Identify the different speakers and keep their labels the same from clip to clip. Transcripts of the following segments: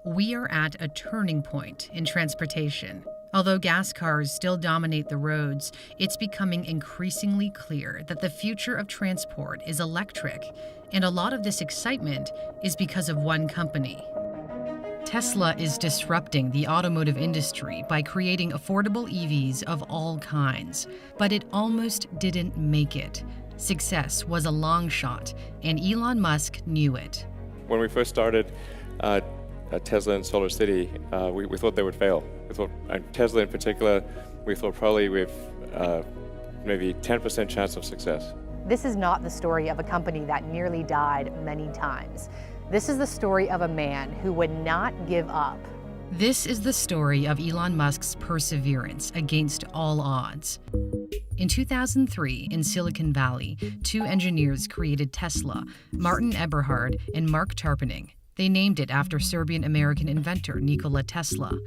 Speaker 1: We are at a turning point in transportation. Although gas cars still dominate the roads, it's becoming increasingly clear that the future of transport is electric, and a lot of this excitement is because of one company. Tesla is disrupting the automotive industry by creating affordable EVs of all kinds, but it almost didn't make it. Success was a long shot, and Elon Musk knew it.
Speaker 2: When we first started Tesla and Solar City, we thought they would fail. We thought, Tesla in particular, we thought probably with maybe 10% chance of success.
Speaker 3: This is not the story of a company that nearly died many times. This is the story of a man who would not give up.
Speaker 1: This is the story of Elon Musk's perseverance against all odds. In 2003, in Silicon Valley, two engineers created Tesla, Martin Eberhard and Mark Tarpenning. They named it after Serbian-American inventor Nikola Tesla.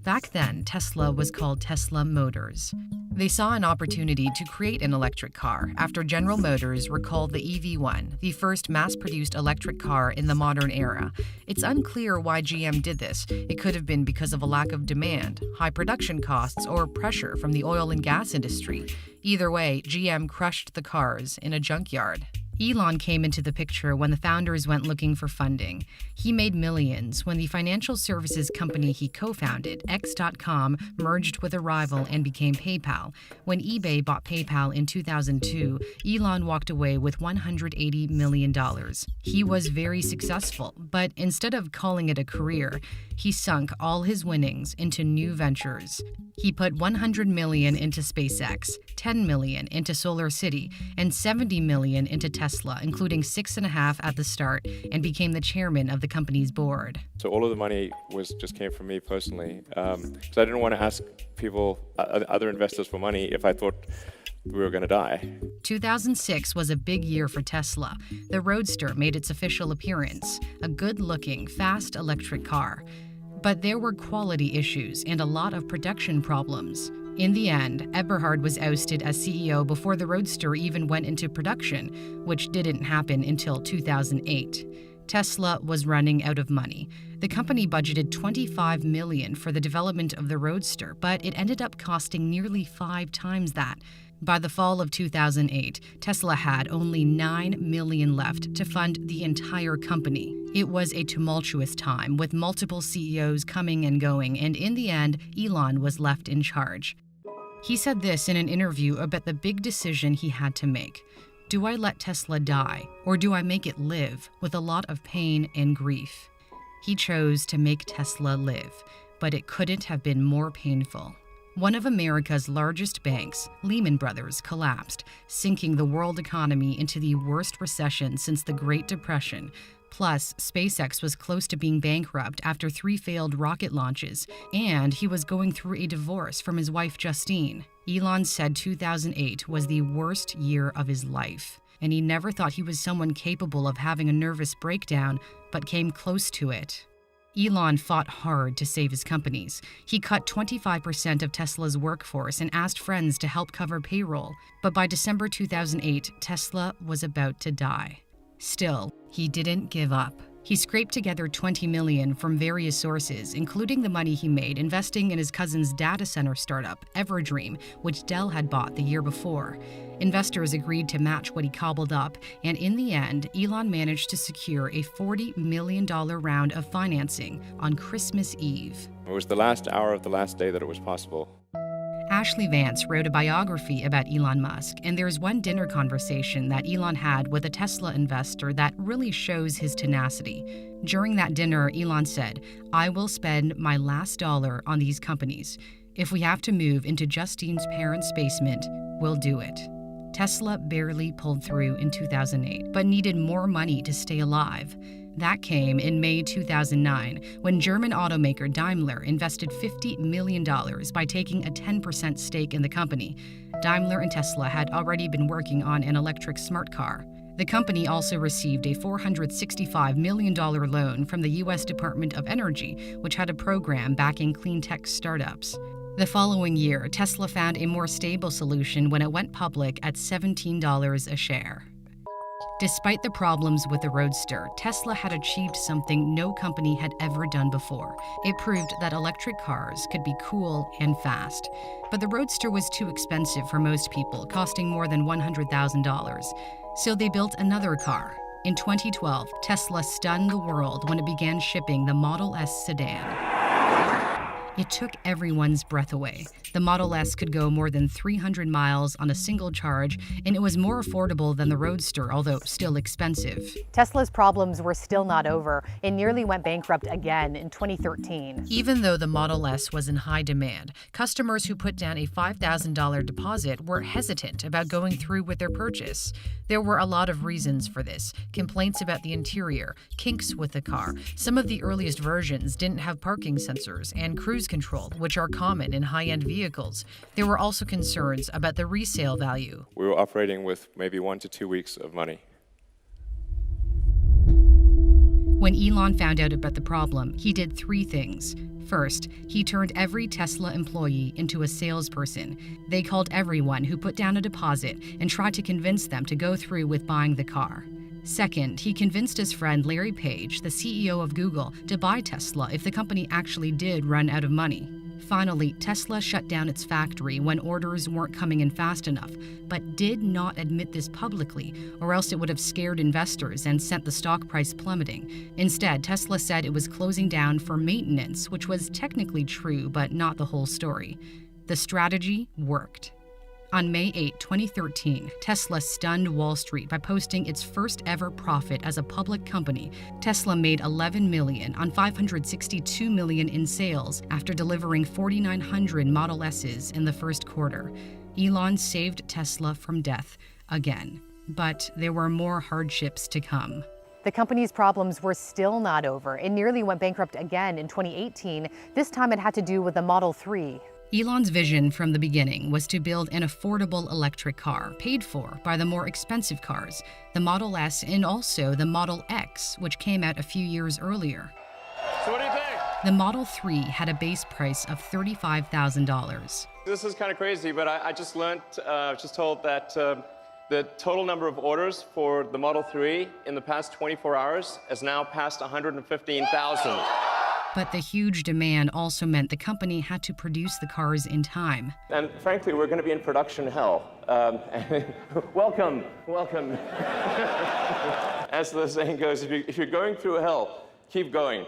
Speaker 1: Back then, Tesla was called Tesla Motors. They saw an opportunity to create an electric car after General Motors recalled the EV1, the first mass-produced electric car in the modern era. It's unclear why GM did this. It could have been because of a lack of demand, high production costs, or pressure from the oil and gas industry. Either way, GM crushed the cars in a junkyard. Elon came into the picture when the founders went looking for funding. He made millions when the financial services company he co-founded, X.com, merged with a rival and became PayPal. When eBay bought PayPal in 2002, Elon walked away with $180 million. He was very successful, but instead of calling it a career, he sunk all his winnings into new ventures. He put $100 million into SpaceX, $10 million into Solar City, and $70 million into Tesla, including $6.5 million at the start, and became the chairman of the company's board.
Speaker 2: So all of the money just came from me personally, because I didn't want to ask people, other investors for money if I thought we were going to die.
Speaker 1: 2006 was a big year for Tesla. The Roadster made its official appearance, a good-looking, fast electric car. But there were quality issues and a lot of production problems. In the end, Eberhard was ousted as CEO before the Roadster even went into production, which didn't happen until 2008. Tesla was running out of money. The company budgeted $25 million for the development of the Roadster, but it ended up costing nearly 5 times that. By the fall of 2008, Tesla had only $9 million left to fund the entire company. It was a tumultuous time with multiple CEOs coming and going, and in the end, Elon was left in charge. He said this in an interview about the big decision he had to make. Do I let Tesla die, or do I make it live with a lot of pain and grief? He chose to make Tesla live, but it couldn't have been more painful. One of America's largest banks, Lehman Brothers, collapsed, sinking the world economy into the worst recession since the Great Depression. Plus, SpaceX was close to being bankrupt after 3 failed rocket launches, and he was going through a divorce from his wife Justine. Elon said 2008 was the worst year of his life, and he never thought he was someone capable of having a nervous breakdown, but came close to it. Elon fought hard to save his companies. He cut 25% of Tesla's workforce and asked friends to help cover payroll. But by December 2008, Tesla was about to die. Still, he didn't give up. He scraped together $20 million from various sources, including the money he made investing in his cousin's data center startup, Everdream, which Dell had bought the year before. Investors agreed to match what he cobbled up, and in the end, Elon managed to secure a $40 million round of financing on Christmas Eve.
Speaker 2: It was the last hour of the last day that it was possible.
Speaker 1: Ashley Vance wrote a biography about Elon Musk, and there's one dinner conversation that Elon had with a Tesla investor that really shows his tenacity. During that dinner, Elon said, "I will spend my last dollar on these companies. If we have to move into Justine's parents' basement, we'll do it." Tesla barely pulled through in 2008, but needed more money to stay alive. That came in May 2009, when German automaker Daimler invested $50 million by taking a 10% stake in the company. Daimler and Tesla had already been working on an electric smart car. The company also received a $465 million loan from the U.S. Department of Energy, which had a program backing clean tech startups. The following year, Tesla found a more stable solution when it went public at $17 a share. Despite the problems with the Roadster, Tesla had achieved something no company had ever done before. It proved that electric cars could be cool and fast. But the Roadster was too expensive for most people, costing more than $100,000. So they built another car. In 2012, Tesla stunned the world when it began shipping the Model S sedan. It took everyone's breath away. The Model S could go more than 300 miles on a single charge, and it was more affordable than the Roadster, although still expensive.
Speaker 3: Tesla's problems were still not over. It nearly went bankrupt again in 2013.
Speaker 1: Even though the Model S was in high demand, customers who put down a $5,000 deposit were hesitant about going through with their purchase. There were a lot of reasons for this: complaints about the interior, kinks with the car. Some of the earliest versions didn't have parking sensors and cruise control, which are common in high-end vehicles. There were also concerns about the resale value.
Speaker 2: We were operating with maybe 1 to 2 weeks of money.
Speaker 1: When Elon found out about the problem, he did 3 things. First, he turned every Tesla employee into a salesperson. They called everyone who put down a deposit and tried to convince them to go through with buying the car. Second, he convinced his friend Larry Page, the CEO of Google, to buy Tesla if the company actually did run out of money. Finally, Tesla shut down its factory when orders weren't coming in fast enough, but did not admit this publicly, or else it would have scared investors and sent the stock price plummeting. Instead, Tesla said it was closing down for maintenance, which was technically true, but not the whole story. The strategy worked. On May 8, 2013, Tesla stunned Wall Street by posting its first ever profit as a public company. Tesla made $11 million on $562 million in sales after delivering 4,900 Model S's in the first quarter. Elon saved Tesla from death again. But there were more hardships to come.
Speaker 3: The company's problems were still not over. It nearly went bankrupt again in 2018. This time it had to do with the Model 3.
Speaker 1: Elon's vision from the beginning was to build an affordable electric car, paid for by the more expensive cars, the Model S and also the Model X, which came out a few years earlier.
Speaker 2: So what do you think?
Speaker 1: The Model 3 had a base price of $35,000.
Speaker 2: This is kind of crazy, but I just learned, just told that the total number of orders for the Model 3 in the past 24 hours has now passed 115,000.
Speaker 1: But the huge demand also meant the company had to produce the cars in time.
Speaker 2: And frankly, we're going to be in production hell. Welcome. As the saying goes, if you're going through hell, keep going.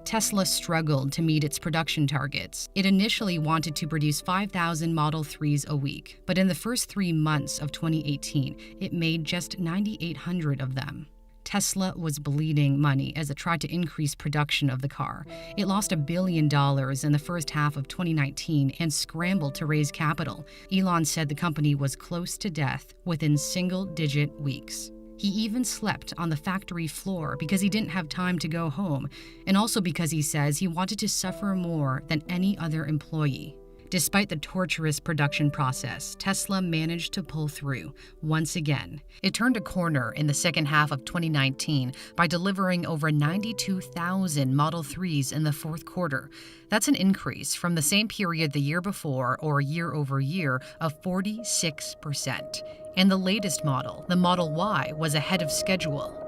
Speaker 1: Tesla struggled to meet its production targets. It initially wanted to produce 5,000 Model 3s a week, but in the first 3 months of 2018, it made just 9,800 of them. Tesla was bleeding money as it tried to increase production of the car. It lost $1 billion in the first half of 2019 and scrambled to raise capital. Elon said the company was close to death within single-digit weeks. He even slept on the factory floor because he didn't have time to go home, and also because he says he wanted to suffer more than any other employee. Despite the torturous production process, Tesla managed to pull through once again. It turned a corner in the second half of 2019 by delivering over 92,000 Model 3s in the fourth quarter. That's an increase from the same period the year before, or year over year, of 46%. And the latest model, the Model Y, was ahead of schedule.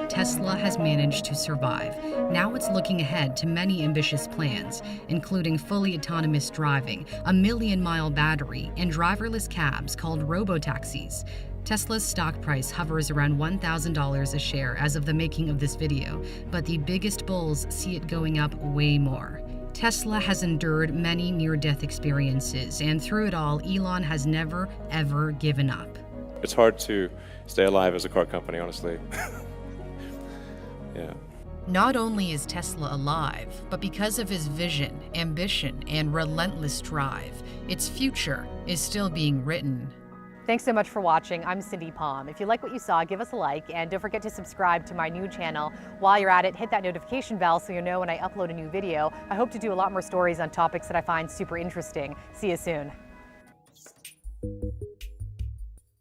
Speaker 1: Tesla has managed to survive. Now it's looking ahead to many ambitious plans, including fully autonomous driving, a 1,000,000-mile battery, and driverless cabs called robotaxis. Tesla's stock price hovers around $1,000 a share as of the making of this video, but the biggest bulls see it going up way more. Tesla has endured many near-death experiences, and through it all, Elon has never, ever given up.
Speaker 2: It's hard to stay alive as a car company, honestly. Yeah.
Speaker 1: Not only is Tesla alive, but because of his vision, ambition, and relentless drive, its future is still being written.
Speaker 3: Thanks so much for watching. I'm Cindy Palm. If you like what you saw, give us a like, and don't forget to subscribe to my new channel. While you're at it, hit that notification bell so you know when I upload a new video. I hope to do a lot more stories on topics that I find super interesting. See you soon.